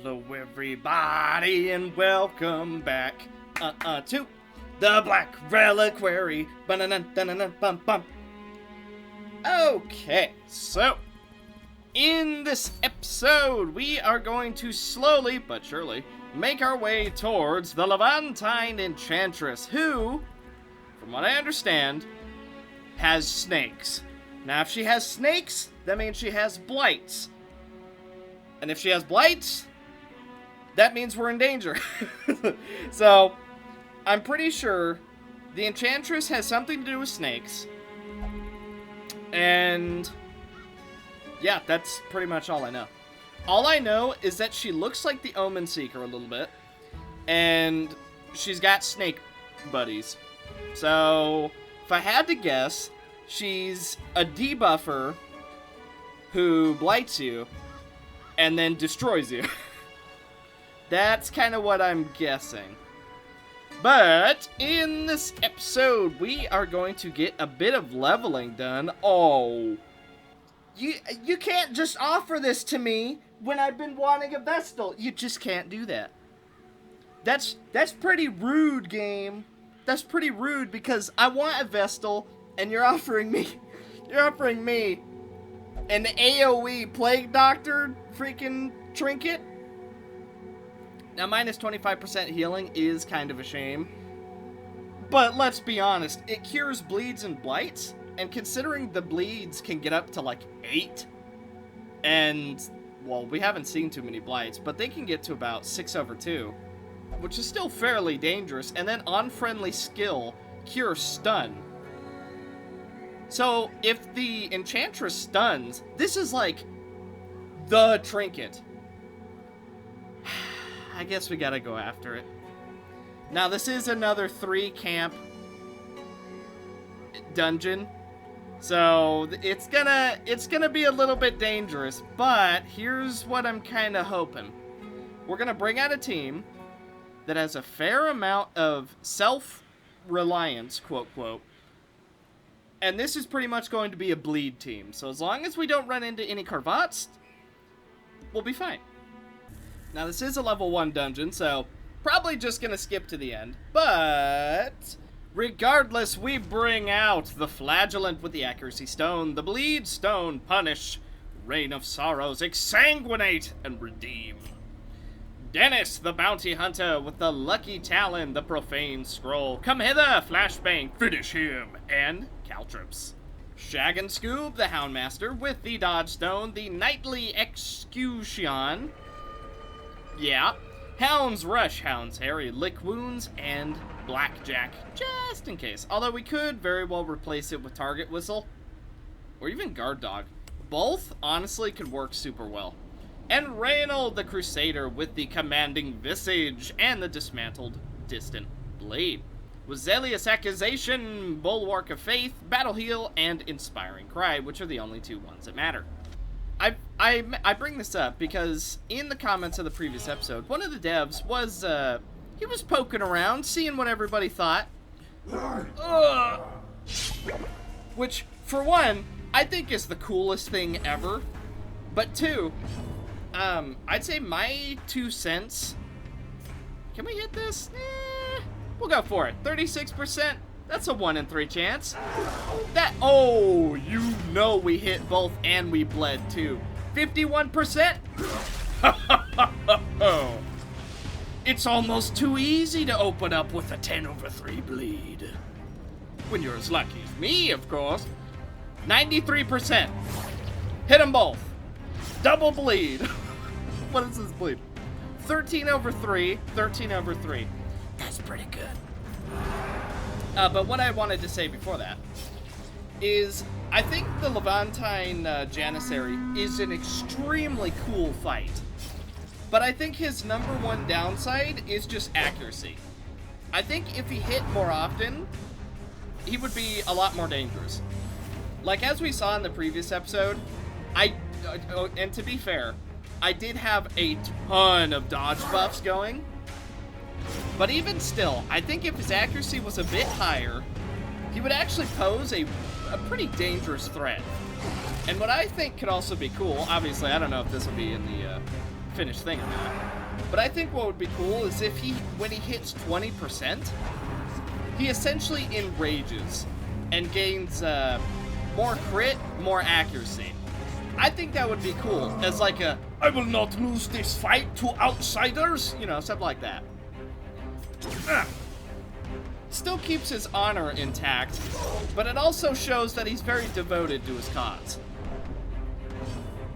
Hello everybody and welcome back to the Black Reliquary. Ba-na-na-na-na-bum-bum. Okay, so in this episode we are going to slowly but surely make our way towards the Levantine Enchantress, who, from what I understand, has snakes. Now if she has snakes, that means she has blights. And if she has blights, that means we're in danger. So, I'm pretty sure the Enchantress has something to do with snakes. And yeah, that's pretty much all I know. All I know is that she looks like the Omen Seeker a little bit. And she's got snake buddies. So, if I had to guess, she's a debuffer who blights you and then destroys you. That's kind of what I'm guessing. But in this episode, we are going to get a bit of leveling done. Oh. You can't just offer this to me when I've been wanting a vestal. You just can't do that. That's pretty rude, game. That's pretty rude because I want a vestal and you're offering me an AoE Plague Doctor freaking Trinket. Now, minus 25% healing is kind of a shame. But let's be honest, it cures bleeds and blights. And considering the bleeds can get up to like 8. And, well, we haven't seen too many blights, but they can get to about 6/2. Which is still fairly dangerous. And then unfriendly skill cures stun. So, if the Enchantress stuns, this is like the Trinket. I guess we gotta go after it. Now, this is another 3-camp dungeon. So, it's gonna be a little bit dangerous, but here's what I'm kind of hoping. We're gonna bring out a team that has a fair amount of self-reliance, quote-quote. And this is pretty much going to be a bleed team. So as long as we don't run into any Carvats, we'll be fine. Now this is a level 1 dungeon, so probably just going to skip to the end. But regardless, we bring out the Flagellant with the Accuracy Stone, the Bleed Stone, Punish, Rain of Sorrows, Exsanguinate, and Redeem. Dennis, the Bounty Hunter, with the Lucky Talon, the Profane Scroll, Come Hither, Flashbang, Finish Him, and Caltrops. Shag and Scoob, the Houndmaster, with the Dodge Stone, the Nightly Execution. Yeah. Hound's Rush, Hound's Harry, Lick Wounds, and Blackjack, just in case. Although we could very well replace it with Target Whistle, or even Guard Dog. Both, honestly, could work super well. And Reynold the Crusader with the Commanding Visage and the Dismantled Distant Blade. With Zealous Accusation, Bulwark of Faith, Battle Heal, and Inspiring Cry, which are the only 2 ones that matter. I bring this up because in the comments of the previous episode, one of the devs was, he was poking around, seeing what everybody thought. Which, for one, I think is the coolest thing ever. But 2, I'd say my 2 cents. Can we hit this? We'll go for it. 36%. That's a 1 in 3 chance. Oh, you know we hit both and we bled too. 51%. It's almost too easy to open up with a 10/3 bleed. When you're as lucky as me, of course. 93%. Hit them both. Double bleed. What is this bleed? 13/3, 13/3. That's pretty good. But what I wanted to say before that is I think the Levantine Janissary is an extremely cool fight. But I think his number 1 downside is just accuracy. I think if he hit more often, he would be a lot more dangerous. Like as we saw in the previous episode, and to be fair, I did have a ton of dodge buffs going. But even still, I think if his accuracy was a bit higher, he would actually pose a pretty dangerous threat. And what I think could also be cool, obviously I don't know if this will be in the finished thing or not. But I think what would be cool is if when he hits 20%, he essentially enrages and gains more crit, more accuracy. I think that would be cool as like I will not lose this fight to outsiders, you know, something like that. Still keeps his honor intact, but it also shows that he's very devoted to his cause.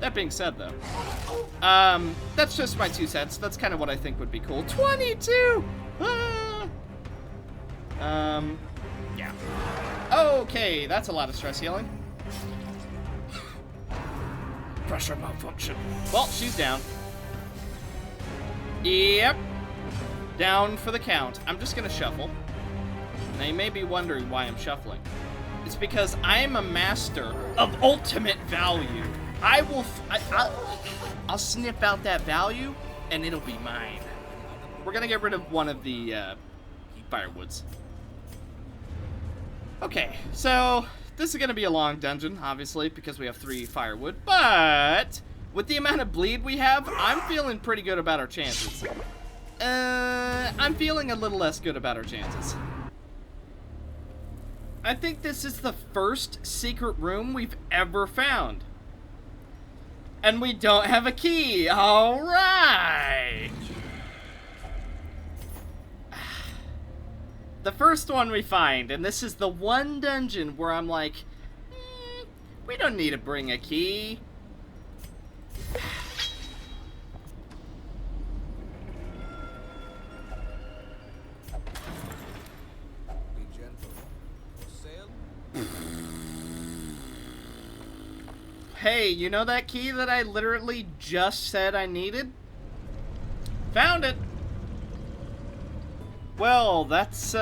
That being said, though, that's just my 2 cents. That's kind of what I think would be cool. 22! Ah! Yeah. Okay, that's a lot of stress healing. Pressure malfunction. Well, she's down. Yep. Down for the count. I'm just gonna shuffle. Now, you may be wondering why I'm shuffling. It's because I am a master of ultimate value. I'll sniff out that value, and it'll be mine. We're gonna get rid of one of the firewoods. Okay, so this is gonna be a long dungeon, obviously, because we have 3 firewood. But with the amount of bleed we have, I'm feeling pretty good about our chances. I'm feeling a little less good about our chances. I think this is the first secret room we've ever found. And we don't have a key. All right. The first one we find, and this is the one dungeon where I'm like, we don't need to bring a key. Hey, you know that key that I literally just said I needed? Found it! Well, that's,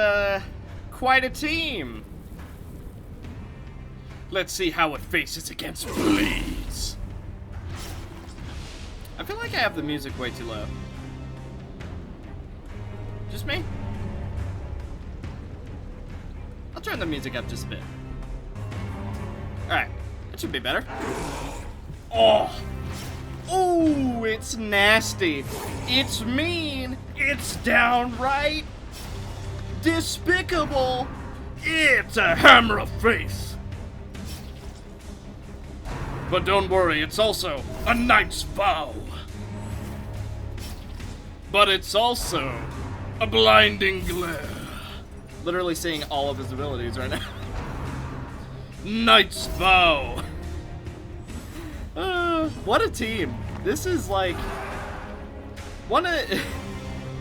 quite a team. Let's see how it faces against Bleeds. I feel like I have the music way too low. Just me? I'll turn the music up just a bit. Alright. That should be better. Oh! Ooh, it's nasty. It's mean. It's downright despicable. It's a hammer of faith. But don't worry, it's also a knight's vow. But it's also a blinding glare. Literally seeing all of his abilities right now. Knight's vow. What a team. This is like one of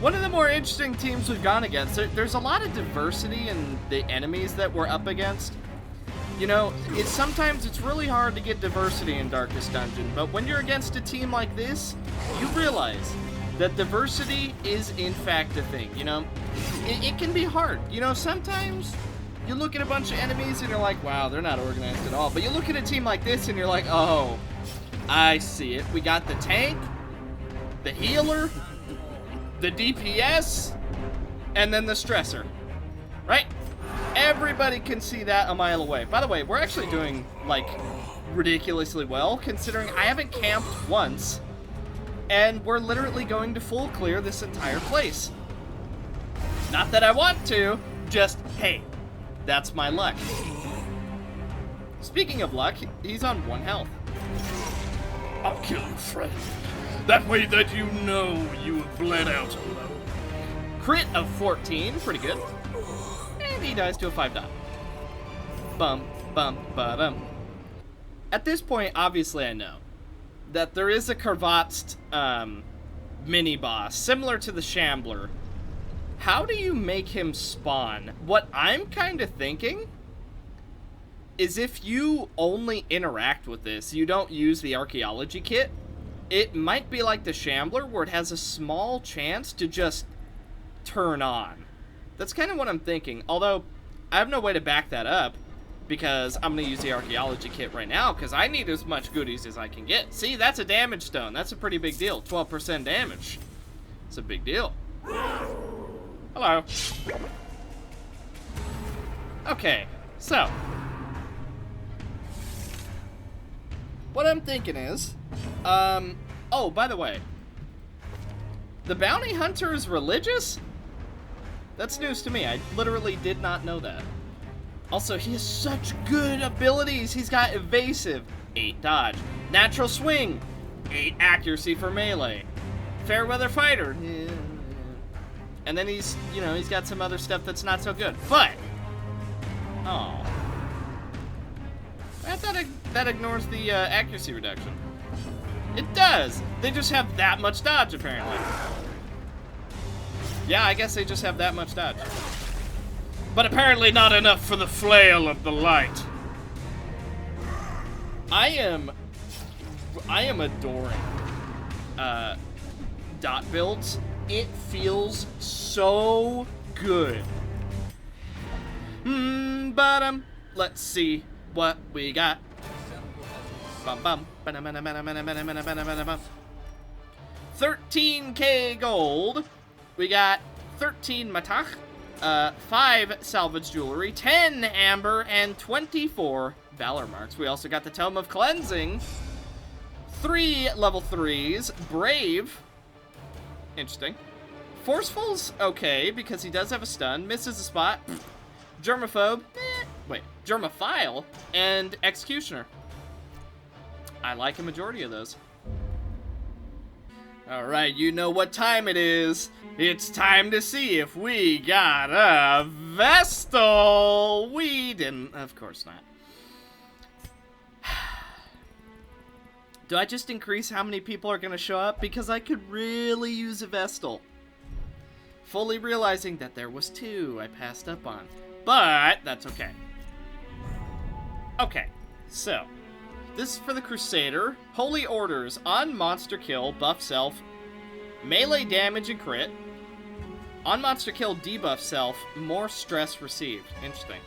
the more interesting teams we've gone against. There's a lot of diversity in the enemies that we're up against. You know, sometimes it's really hard to get diversity in Darkest Dungeon, but when you're against a team like this, you realize that diversity is in fact a thing, you know? It can be hard. You know, sometimes you look at a bunch of enemies and you're like, wow, they're not organized at all. But you look at a team like this and you're like, oh, I see it. We got the tank, the healer, the DPS, and then the stressor, right? Everybody can see that a mile away. By the way, we're actually doing, like, ridiculously well, considering I haven't camped once, and we're literally going to full clear this entire place. Not that I want to, just, hey, that's my luck. Speaking of luck, he's on 1 health. I'll kill you, friend. That way that you know you have bled out alone. Crit of 14, pretty good. And he dies to a 5-dot. Bum, bum, ba-dum. At this point, obviously I know that there is a Karvatst mini-boss, similar to the Shambler. How do you make him spawn? What I'm kind of thinking is if you only interact with this, you don't use the archaeology kit, it might be like the Shambler where it has a small chance to just turn on. That's kind of what I'm thinking, although I have no way to back that up because I'm going to use the archaeology kit right now because I need as much goodies as I can get. See, that's a damage stone. That's a pretty big deal. 12% damage. It's a big deal. Hello. Okay, so what I'm thinking is, oh, by the way, The bounty hunter is religious? That's news to me. I literally did not know that. Also, he has such good abilities. He's got evasive, 8 dodge. Natural swing, 8 accuracy for melee. Fair weather fighter. And then he's got some other stuff that's not so good. But, oh. I thought that ignores the accuracy reduction. It does. They just have that much dodge, apparently. Yeah, I guess they just have that much dodge. But apparently not enough for the flail of the light. I am adoring dot builds. It feels so good. But let's see what we got. 13k gold. We got 13 matach, 5 salvage jewelry, 10 amber, and 24 valor marks. We also got the Tome of Cleansing, 3 level 3s, brave, interesting. Forceful's okay, because he does have a stun, misses a spot, germaphobe, germophile, and executioner. I like a majority of those. Alright, you know what time it is. It's time to see if we got a vestal. We didn't, of course not. Do I just increase how many people are going to show up? Because I could really use a vestal. Fully realizing that there was 2 I passed up on. But that's okay. Okay, so this is for the Crusader. Holy Orders on monster kill, buff self, melee damage and crit. On monster kill, debuff self, more stress received. Interesting.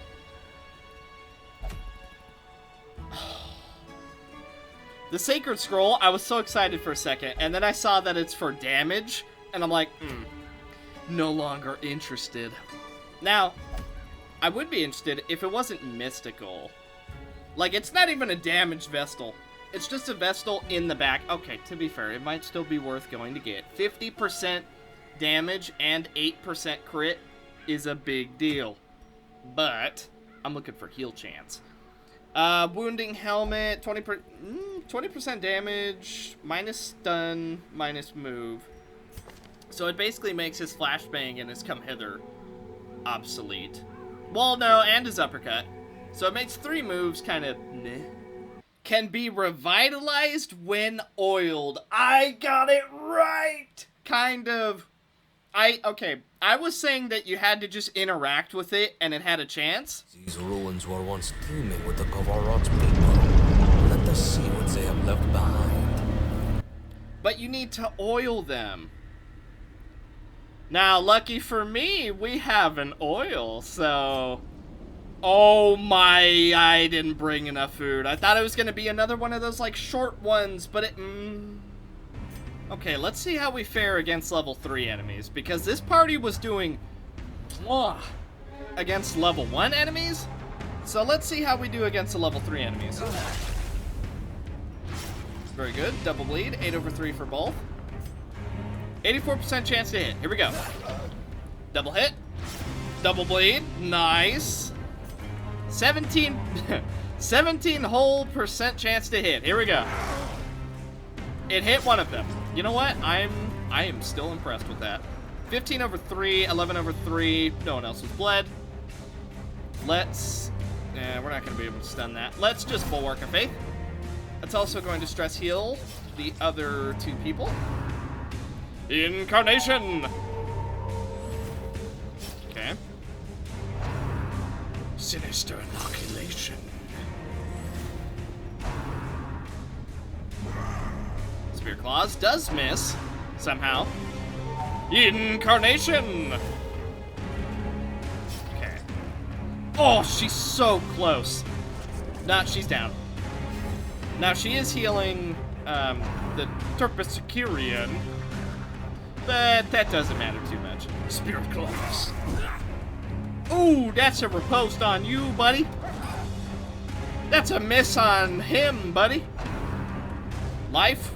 The Sacred Scroll, I was so excited for a second, and then I saw that it's for damage, and I'm like, no longer interested. Now, I would be interested if it wasn't mystical. Like, it's not even a damaged Vestal. It's just a Vestal in the back. Okay, to be fair, it might still be worth going to get. 50% damage and 8% crit is a big deal. But I'm looking for heal chance. Wounding helmet, 20% damage, minus stun, minus move. So it basically makes his flashbang and his come hither obsolete. Well, no, and his uppercut. So it makes 3 moves kind of meh. Can be revitalized when oiled. I got it right! Kind of. Okay, I was saying that you had to just interact with it and it had a chance. These ruins were once teeming with the Kovarot's people. Let us see what they have left behind. But you need to oil them. Now, lucky for me, we have an oil, so... Oh my, I didn't bring enough food. I thought it was going to be another one of those, like, short ones, but it... Okay, let's see how we fare against level 3 enemies, because this party was doing... against level 1 enemies? So let's see how we do against the level 3 enemies. Very good. Double bleed. 8/3 for both. 84% chance to hit. Here we go. Double hit. Double bleed. Nice. 17 whole percent chance to hit. Here we go. It hit one of them. You know what? I am still impressed with that. 15/3, 11/3. No one else was bled. Let's... we're not going to be able to stun that. Let's just Bulwark of Faith. That's also going to stress heal the other 2 people. Incarnation! Okay. Sinister inoculation. Spear Claws does miss, somehow. Incarnation! Okay. Oh, she's so close. Nah, she's down. Now, she is healing the Terpsichorian, but that doesn't matter too much. Spirit Claws. Ooh, that's a riposte on you, buddy. That's a miss on him, buddy. Life.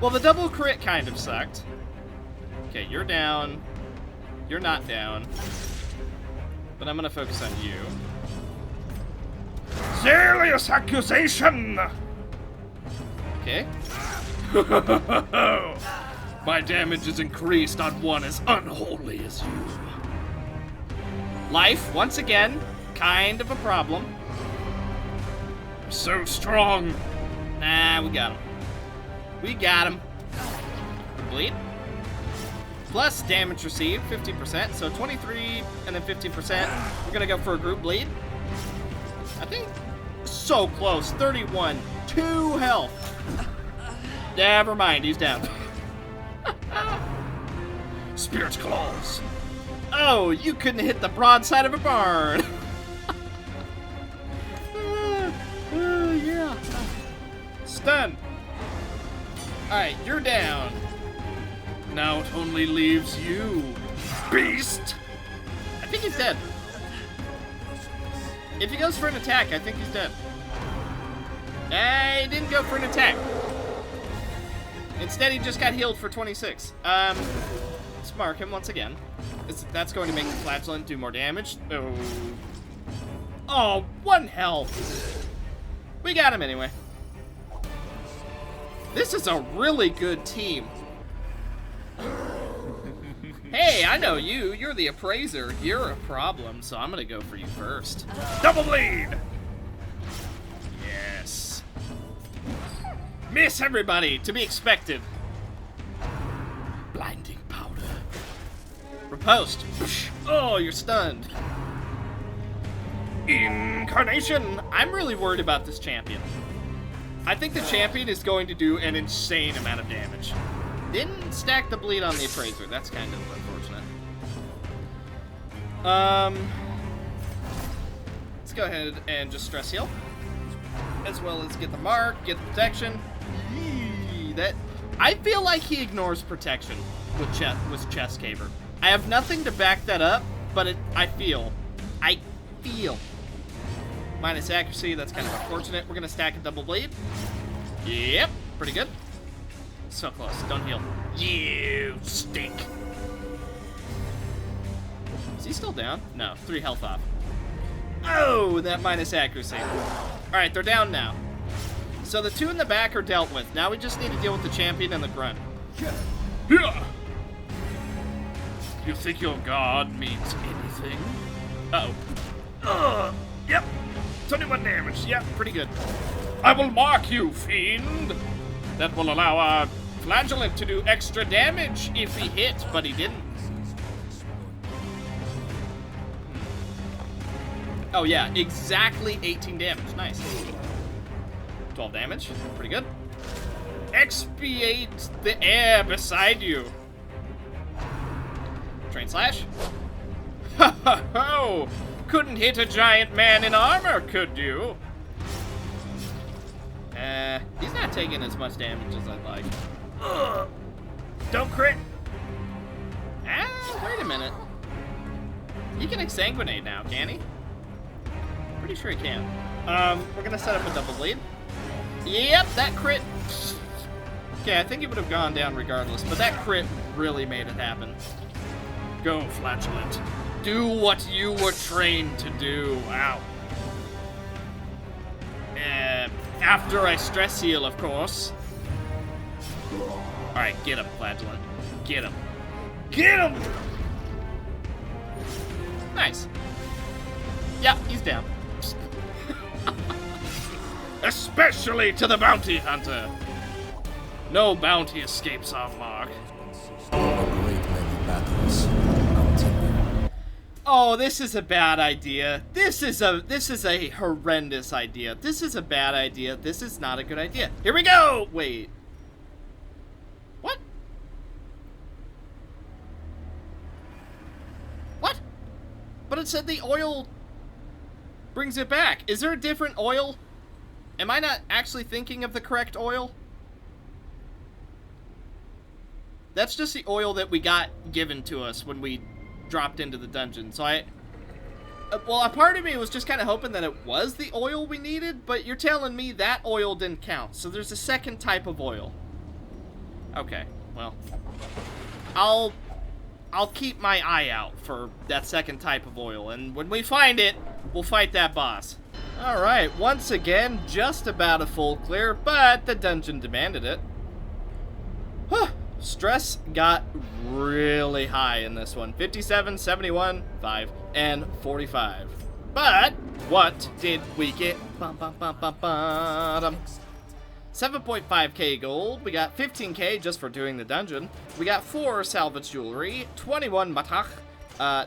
Well, the double crit kind of sucked. Okay, you're down. You're not down. But I'm gonna focus on you. Serious accusation! Okay. My damage is increased on one as unholy as you. Life, once again, kind of a problem. So strong. Nah, we got him. We got him. Bleed. Plus damage received, 50%. So 23 and then 50%. We're gonna go for a group bleed. I think so close. 31. 2 health. Never mind, he's down. Spirit's claws. Oh, you couldn't hit the broadside of a barn. Yeah. Stun. Alright, you're down. Now it only leaves you, beast. I think he's dead. If he goes for an attack, I think he's dead. He didn't go for an attack. Instead, he just got healed for 26. Let's mark him once again. That's going to make the flagellant do more damage. Oh, 1 health. We got him anyway. This is a really good team. Hey, I know you. You're the appraiser. You're a problem, so I'm gonna go for you first. Double bleed. Yes. Miss everybody, to be expected. Blinding powder. Riposte. Oh, you're stunned. Incarnation. I'm really worried about this champion. I think the champion is going to do an insane amount of damage. Didn't stack the bleed on the appraiser. That's kind of unfortunate. Let's go ahead and just stress heal. As well as get the mark, get the protection. That I feel like he ignores protection with chest caver. I have nothing to back that up, but I feel. Minus accuracy, that's kind of unfortunate. We're gonna stack a double bleed. Yep, pretty good. So close, don't heal. You stink. Is he still down? No, 3 health off. Oh, that minus accuracy. Alright, they're down now. So the 2 in the back are dealt with. Now we just need to deal with the champion and the grunt. You think your god means anything? Uh-oh. Yep. 21 damage. Yep. Pretty good. I will mark you, fiend. That will allow our flagellant to do extra damage if he hit, but he didn't. Oh yeah, exactly 18 damage. Nice. 12 damage. Pretty good. Expiate the air beside you. Train slash. Ha ha ho! Couldn't hit a giant man in armor, could you? He's not taking as much damage as I'd like. Don't crit. Wait a minute. He can exsanguinate now, can he? Pretty sure he can. We're gonna set up a double bleed. Yep, that crit. Okay, I think he would have gone down regardless, but that crit really made it happen. Go, flagellant. Do what you were trained to do. Wow. After I stress heal, of course. Alright, get him, flagellant. Get him. Get him! Nice. Yep, he's down. Especially to the bounty hunter. No bounty escapes our mark. A great many battles continue. Oh, this is a bad idea. This is a horrendous idea. This is a bad idea. This is not a good idea. Here we go! Wait. What? What? But it said the oil brings it back. Is there a different oil? Am I not actually thinking of the correct oil? That's just the oil that we got given to us when we dropped into the dungeon. So well, a part of me was just kind of hoping that it was the oil we needed, but you're telling me that oil didn't count. So there's a second type of oil. Okay, well, I'll keep my eye out for that second type of oil, and when we find it, we'll fight that boss. All right, once again, just about a full clear, but the dungeon demanded it. Huh. Stress got really high in this one. 57, 71, 5, and 45. But what did we get? 7.5k gold. We got 15k just for doing the dungeon. We got 4 salvage jewelry, 21 matach,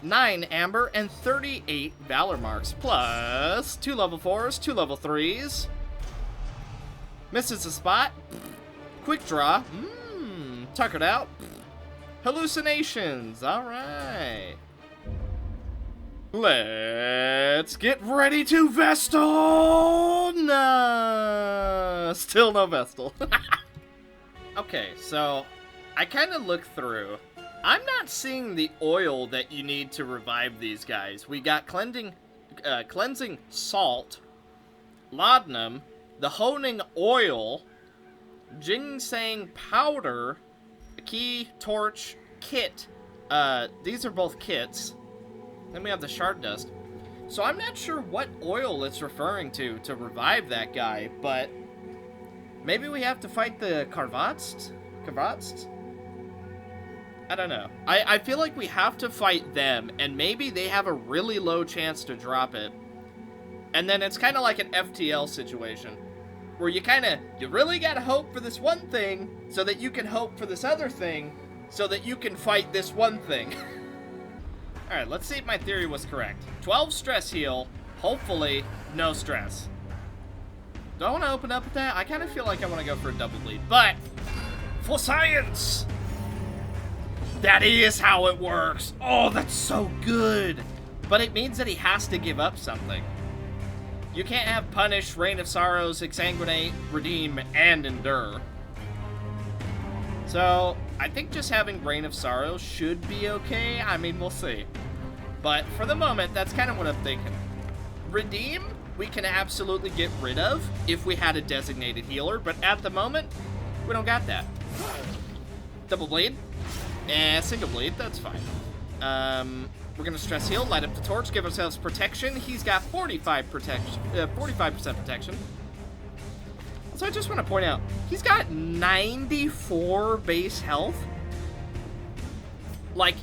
9 amber, and 38 valor marks, plus 2 level 4s, 2 level 3s. Misses a spot. Quick draw. Tuckered out. Hallucinations. All right. Let's get ready to vestal. No, still no vestal. Okay, so I kind of looked through. I'm not seeing the oil that you need to revive these guys. We got cleansing salt, laudanum, the honing oil, ginseng powder, key, torch, kit. These are both kits. Then we have the shard dust. So I'm not sure what oil it's referring to revive that guy, but maybe we have to fight the Karvatst? I don't know. I feel like we have to fight them, and maybe they have a really low chance to drop it. And then it's kind of like an FTL situation, where you really gotta hope for this one thing, so that you can hope for this other thing, so that you can fight this one thing. Alright, let's see if my theory was correct. 12 stress heal, hopefully no stress. Do I want to open up with that? I kind of feel like I want to go for a double bleed, but for science! That is how it works. Oh, that's so good. But it means that he has to give up something. You can't have Punish, Reign of Sorrows, Exsanguinate, Redeem, and Endure. So, I think just having Reign of Sorrows should be okay. I mean, we'll see. But for the moment, that's kind of what I'm thinking. Redeem, we can absolutely get rid of if we had a designated healer, but at the moment, we don't got that. Double bleed. Single bleed, that's fine. We're gonna stress heal, light up the torch, give ourselves protection. He's got 45% protection. So I just want to point out, he's got 94 base health. Like,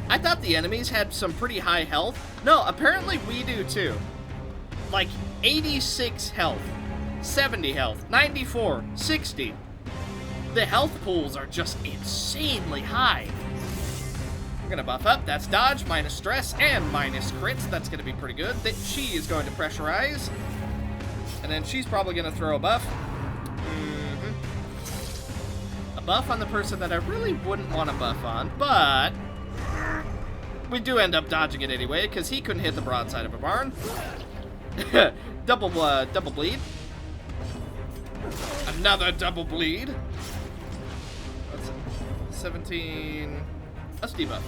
I thought the enemies had some pretty high health. No, apparently we do too. Like, 86 health, 70 health, 94, 60. The health pools are just insanely high. We're gonna buff up. That's dodge, minus stress, and minus crits. That's gonna be pretty good. That she is going to pressurize. And then she's probably gonna throw a buff. A buff on the person that I really wouldn't want to buff on, but we do end up dodging it anyway, because he couldn't hit the broadside of a barn. double bleed. Another double bleed. That's 17. Let's debuff.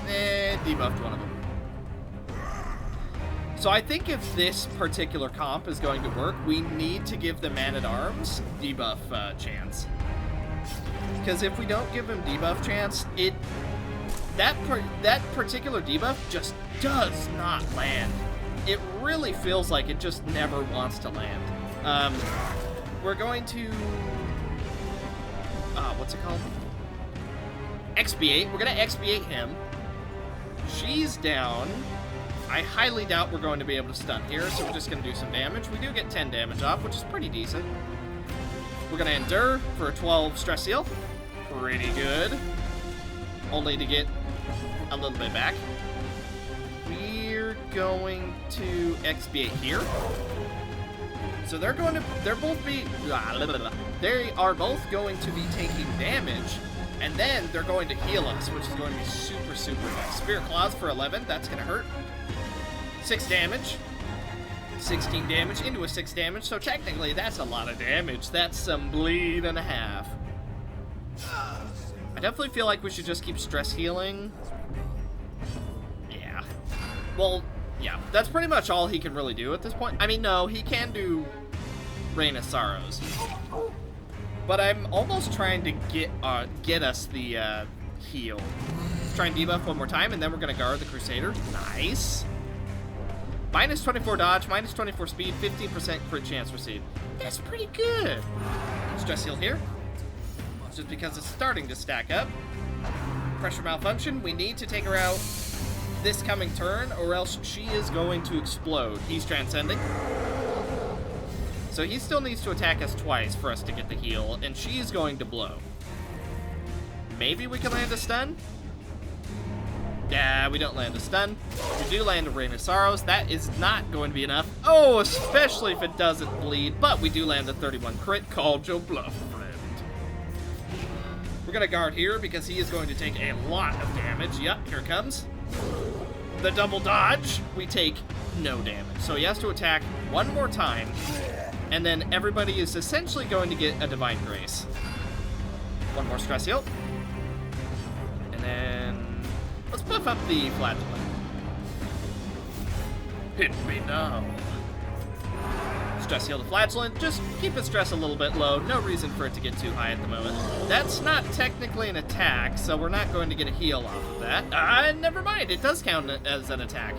Debuffed one of them. So I think if this particular comp is going to work, we need to give the Man-at-Arms debuff chance. Because if we don't give him debuff chance, that particular debuff just does not land. It really feels like it just never wants to land. We're going to... what's it called? Expiate. We're going to expiate him. She's down. I highly doubt we're going to be able to stun here, so we're just going to do some damage. We do get 10 damage off, which is pretty decent. We're going to endure for a 12 stress heal. Pretty good. Only to get a little bit back. We're going to expiate here. So they are both going to be taking damage, and then they're going to heal us, which is going to be super, super nice. Spirit Claws for 11, that's going to hurt. 6 damage. 16 damage into a 6 damage, so technically that's a lot of damage. That's some bleed and a half. I definitely feel like we should just keep stress healing. Yeah. Well, yeah, that's pretty much all he can really do at this point. I mean, no, he can do Reign of Sorrows. But I'm almost trying to get us the heal. Let's try and debuff one more time, and then we're going to guard the Crusader. Nice. Minus 24 dodge, minus 24 speed, 15% crit chance received. That's pretty good. Stress heal here. Just because it's starting to stack up. Pressure malfunction. We need to take her out this coming turn, or else she is going to explode. He's transcending. So he still needs to attack us twice for us to get the heal, and she's going to blow. Maybe we can land a stun? Yeah, we don't land a stun. We do land a Rain of Sorrows. That is not going to be enough. Oh, especially if it doesn't bleed. But we do land a 31 crit. Called your bluff, friend. We're going to guard here because he is going to take a lot of damage. Yep, here it comes. The double dodge. We take no damage. So he has to attack one more time. And then everybody is essentially going to get a Divine Grace. One more stress heal. And then let's buff up the Flagellant. Hit me now. Stress heal the Flagellant. Just keep its stress a little bit low. No reason for it to get too high at the moment. That's not technically an attack, so we're not going to get a heal off of that. Never mind. It does count as an attack.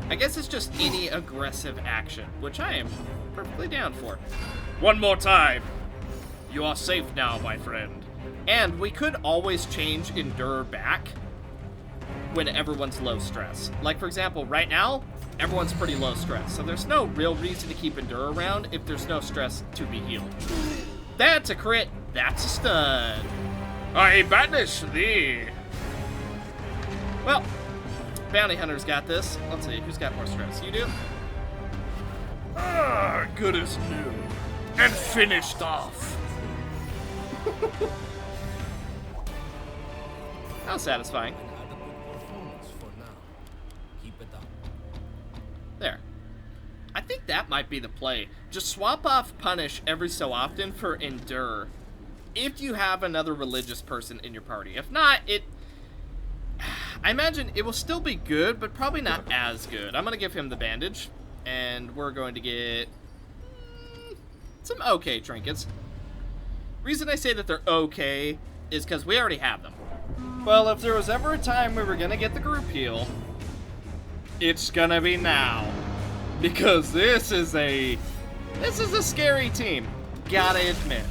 I guess it's just any aggressive action, which I am perfectly down for. One more time. You are safe now, my friend. And we could always change Endure back when everyone's low stress. Like, for example, right now, everyone's pretty low stress, so there's no real reason to keep Endure around if there's no stress to be healed. That's a crit. That's a stun. I banish thee. Well, Bounty Hunter's got this. Let's see, who's got more stress? You do? Good as new. And finished off. How satisfying. There. I think that might be the play. Just swap off Punish every so often for Endure. If you have another religious person in your party. If not, I imagine it will still be good, but probably not as good. I'm going to give him the bandage. And we're going to get some okay trinkets. Reason I say that they're okay is because we already have them. Well, if there was ever a time we were going to get the group heal, it's going to be now. Because this is a scary team. Gotta admit.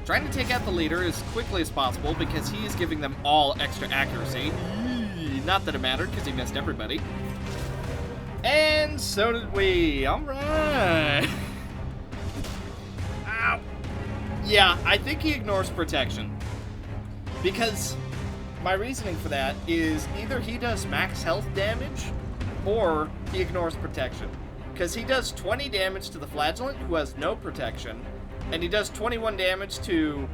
Trying to take out the leader as quickly as possible because he's giving them all extra accuracy. Not that it mattered because he missed everybody. And so did we. Alright. Ow. Yeah, I think he ignores protection. Because my reasoning for that is either he does max health damage or he ignores protection. Because he does 20 damage to the Flagellant, who has no protection, and he does 21 damage to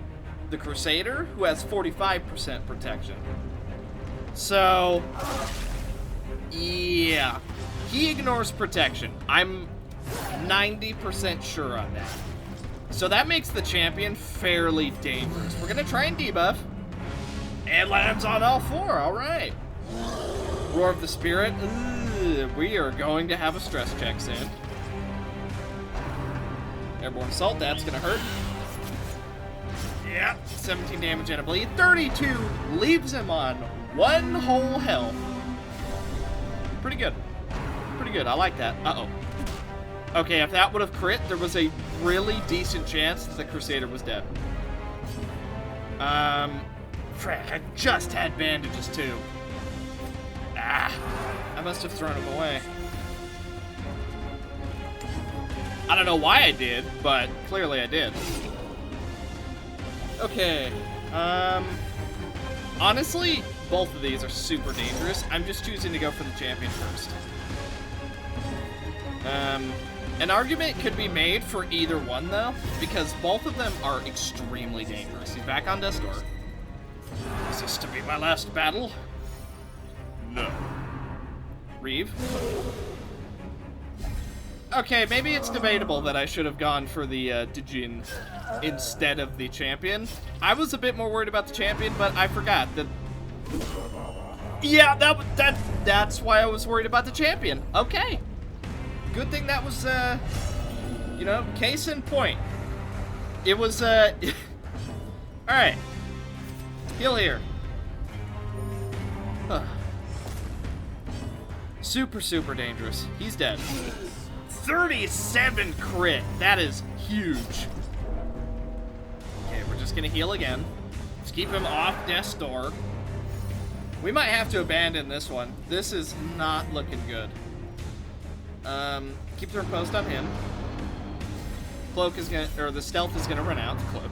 the Crusader, who has 45% protection. So, yeah. He ignores protection. I'm 90% sure on that. So that makes the champion fairly dangerous. We're going to try and debuff. And lands on all four. All right. Roar of the Spirit. We are going to have a stress check soon. Airborne Assault. That's going to hurt. Yeah. 17 damage and a bleed. 32 leaves him on one whole health. Pretty good. Pretty good. I like that. Uh-oh. Okay, if that would have crit, there was a really decent chance that the Crusader was dead. Frack, I just had bandages too. Ah, I must have thrown them away. I don't know why I did, but clearly I did. Okay, honestly, both of these are super dangerous. I'm just choosing to go for the champion first. An argument could be made for either one, though, because both of them are extremely dangerous. He's back on Death's Door. Is this to be my last battle? No. Reeve? Okay, maybe it's debatable that I should have gone for the Djinn instead of the champion. I was a bit more worried about the champion, but I forgot that... Yeah, that's why I was worried about the champion. Okay. Good thing that was, you know, case in point. It was, Alright. Heal here. Huh. Super, super dangerous. He's dead. 37 crit. That is huge. Okay, we're just gonna heal again. Let's keep him off death's door. We might have to abandon this one. This is not looking good. Keep the riposte on him. Cloak is gonna, or the stealth is gonna run out. The cloak.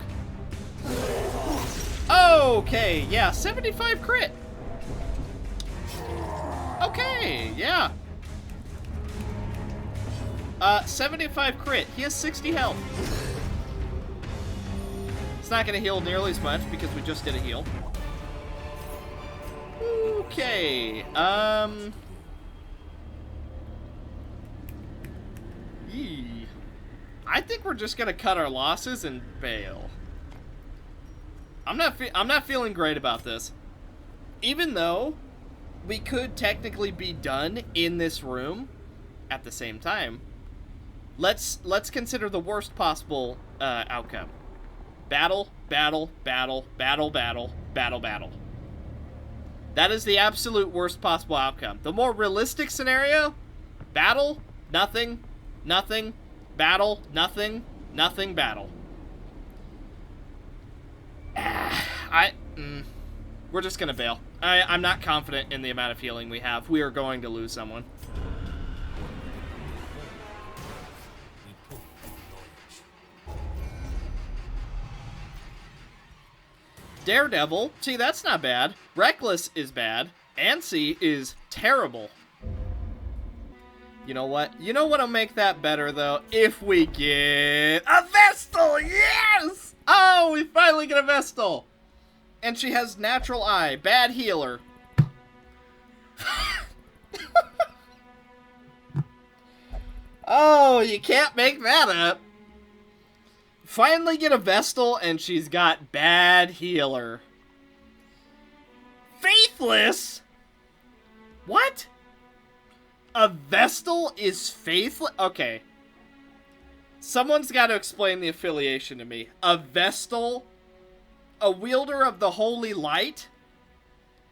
Okay, yeah, 75 crit. Okay, yeah. 75 crit. He has 60 health. It's not gonna heal nearly as much because we just did a heal. Okay, yee. I think we're just gonna cut our losses and bail. I'm not feeling great about this. Even though we could technically be done in this room at the same time. Let's consider the worst possible outcome. Battle, battle, battle, battle, battle, battle, battle. That is the absolute worst possible outcome. The more realistic scenario, battle, nothing, nothing, battle, nothing, nothing, battle. We're just gonna bail. I'm not confident in the amount of healing we have. We are going to lose someone. Daredevil, see, that's not bad. Reckless is bad. Ansi is terrible. You know what? You know what'll make that better, though? If we get a Vestal! Yes! Oh, we finally get a Vestal! And she has natural eye. Bad healer. Oh, you can't make that up. Finally get a Vestal, and she's got bad healer. Faithless? What? A Vestal is faithless? Okay. Someone's got to explain the affiliation to me. A Vestal, a wielder of the holy light,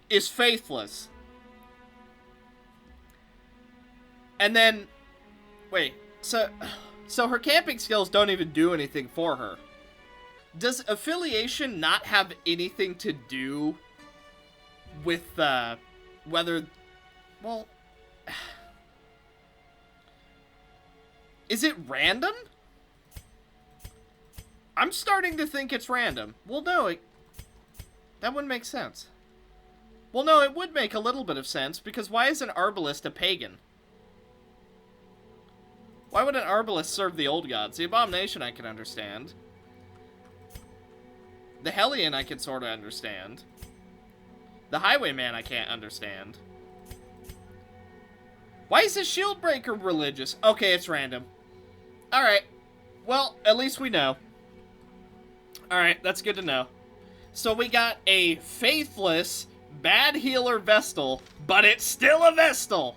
is faithless. And then, wait, so her camping skills don't even do anything for her. Does affiliation not have anything to do with, whether, well, is it random? I'm starting to think it's random. Well, no, that wouldn't make sense. Well, no, it would make a little bit of sense, because why is an Arbalist a pagan? Why would an Arbalist serve the old gods? The Abomination I can understand. The Hellion I can sort of understand. The Highwayman I can't understand. Why is the Shieldbreaker religious? Okay, it's random. Alright. Well, at least we know. Alright, that's good to know. So we got a faithless, bad healer Vestal, but it's still a Vestal!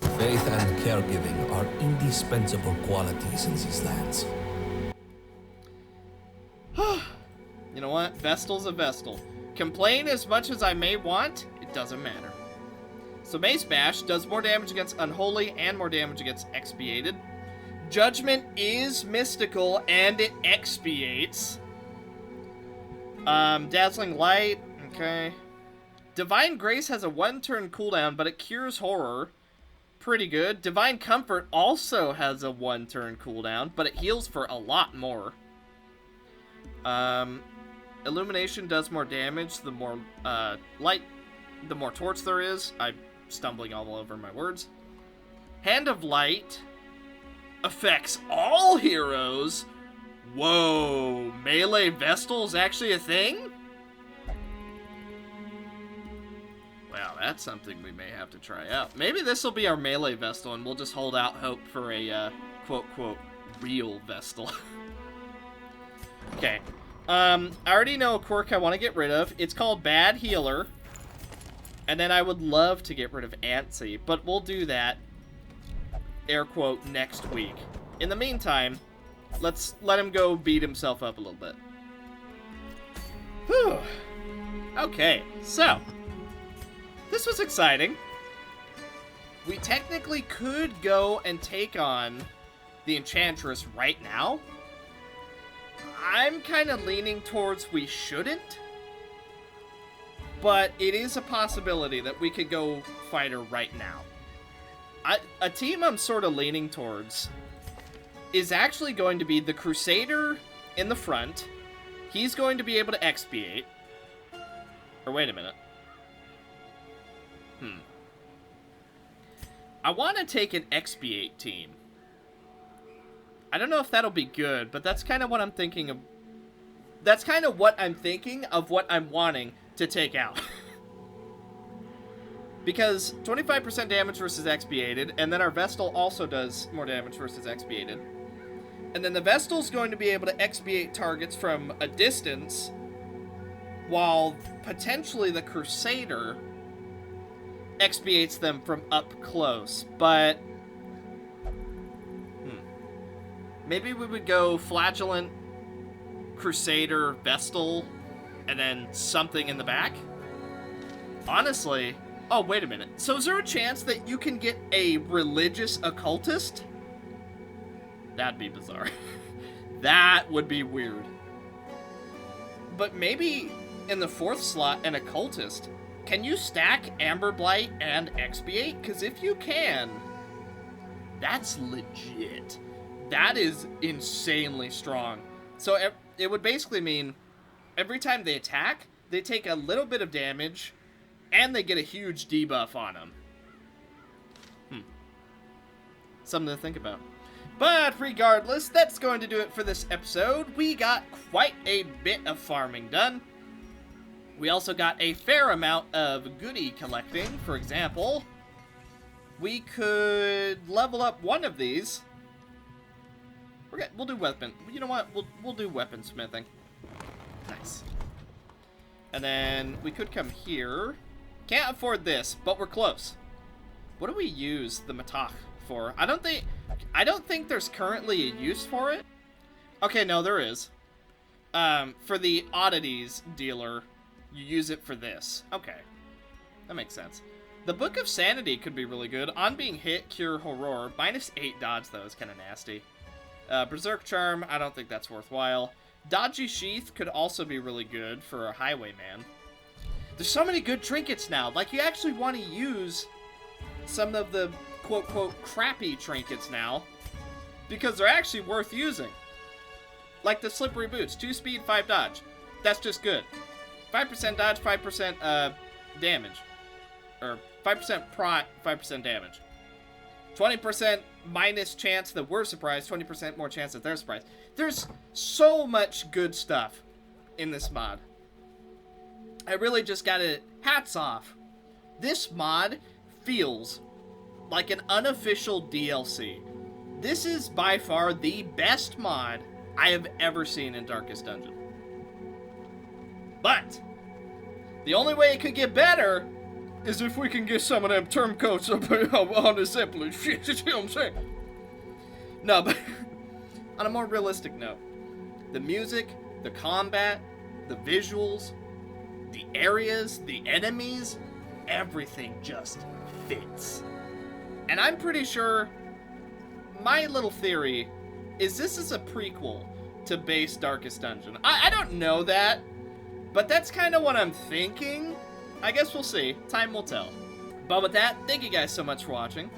Faith and caregiving are indispensable qualities in these lands. You know what? Vestal's a Vestal. Complain as much as I may want, it doesn't matter. So Mace Bash does more damage against Unholy and more damage against Expiated. Judgment is mystical and it expiates. Dazzling Light, okay. Divine Grace has a 1-turn cooldown, but it cures horror. Pretty good. Divine Comfort also has a 1-turn cooldown, but it heals for a lot more. Illumination does more damage the more light, the more torch there is. I'm stumbling all over my words. Hand of Light affects all heroes. Whoa, melee Vestal is actually a thing? Wow, that's something we may have to try out. Maybe this will be our melee Vestal, and we'll just hold out hope for a, quote-quote, real Vestal. Okay. I already know a quirk I want to get rid of. It's called Bad Healer. And then I would love to get rid of Antsy, but we'll do that, air quote, next week. In the meantime, Let's let him go beat himself up a little bit. Whew. Okay, so. This was exciting. We technically could go and take on the Enchantress right now. I'm kind of leaning towards we shouldn't. But it is a possibility that we could go fight her right now. A team I'm sort of leaning towards is actually going to be the Crusader in the front. He's going to be able to expiate. Or wait a minute. I want to take an expiate team. I don't know if that'll be good, but that's kind of what I'm thinking of. That's kind of what I'm thinking of what I'm wanting to take out. Because 25% damage versus expiated, and then our Vestal also does more damage versus expiated. And then the Vestal's going to be able to expiate targets from a distance, while potentially the Crusader expiates them from up close. But maybe we would go Flagellant, Crusader, Vestal, and then something in the back? Honestly... Oh, wait a minute. So is there a chance that you can get a religious occultist? That'd be bizarre. That would be weird. But maybe in the 4th slot, an occultist. Can you stack Amber Blight and Expiate? Because if you can, that's legit. That is insanely strong. So it would basically mean every time they attack, they take a little bit of damage, and they get a huge debuff on them. Something to think about. But regardless, that's going to do it for this episode. We got quite a bit of farming done. We also got a fair amount of goodie collecting. For example, we could level up one of these. We'll do weapon. You know what? We'll do weaponsmithing. Nice. And then we could come here. Can't afford this, but we're close. What do we use the Matach for? I don't think there's currently a use for it. Okay, no, there is. For the oddities dealer, you use it for this. Okay. That makes sense. The Book of Sanity could be really good. On being hit, cure horror. -8 dodge, though, is kind of nasty. Berserk Charm, I don't think that's worthwhile. Dodgy Sheath could also be really good for a Highwayman. There's so many good trinkets now. Like, you actually want to use some of the quote-quote crappy trinkets now because they're actually worth using. Like the Slippery Boots. 2 speed, 5 dodge. That's just good. 5% dodge, 5% damage. Or 5% prot, 5% damage. 20% minus chance that we're surprised, 20% more chance that they're surprised. There's so much good stuff in this mod. I really just gotta... Hats off. This mod feels like an unofficial DLC. This is by far the best mod I have ever seen in Darkest Dungeon. But the only way it could get better is if we can get some of them term coats up on the Zeppelin. You know what I'm saying? No, but on a more realistic note, the music, the combat, the visuals, the areas, the enemies, everything just fits. And I'm pretty sure my little theory is this is a prequel to base Darkest Dungeon. I don't know that, but that's kind of what I'm thinking. I guess we'll see. Time will tell. But with that, thank you guys so much for watching.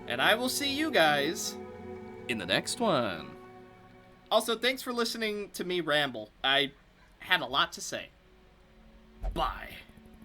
And I will see you guys in the next one. Also, thanks for listening to me ramble. I had a lot to say. Bye.